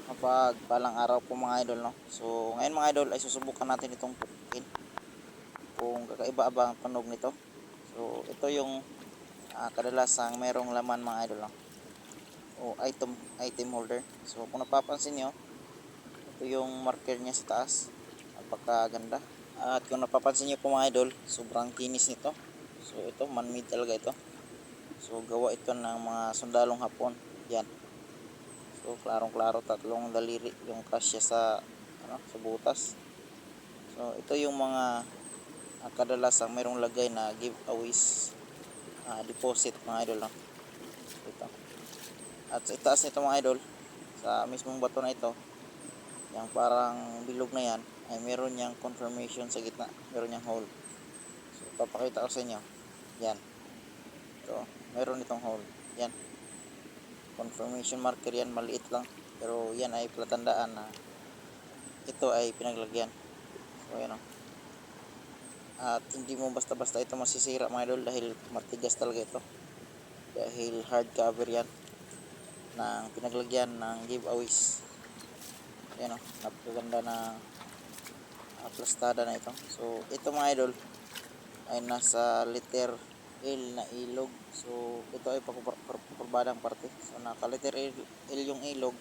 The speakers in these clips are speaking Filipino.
kapag balang araw po mga idol, no. So ngayon mga idol ay susubukan natin itong pukin kung kakaiba ba ang tunog nito. So ito yung kadalasang merong laman mga idol, no, o item holder. So kung napapansin nyo, ito yung marker niya sa taas, napakaganda. At kung napapansin nyo po mga idol, sobrang kinis nito. So ito man-made talaga ito. So gawa ito ng mga sundalong Hapon. Yan. So klarong klaro, tatlong daliri yung kasya sa sa butas. So ito yung mga kadalasang mayroong lagay na giveaways, deposit mga idol, no? So ito. At sa itaas nito mga idol, sa mismong bato na ito, yung parang bilog na yan, ay meron niyang confirmation sa gitna, meron niyang hole. So papakita ko sa inyo. Yan. Ito, meron itong hole. Yan. Confirmation marker yan, maliit lang. Pero yan ay palatandaan na ito ay pinaglagyan. So yan o. At hindi mo basta-basta ito masisira mga idol dahil matigas talaga ito. Dahil hard cover yan ng pinaglagyan ng giveaways. Yan o, napakaganda na plastada na ito. So ito mga idol ay nasa letter L na ilog. So ito ay pakurbadang parte. So naka letter L yung ilog,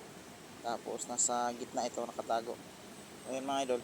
tapos nasa gitna ito nakatago. So yun mga idol,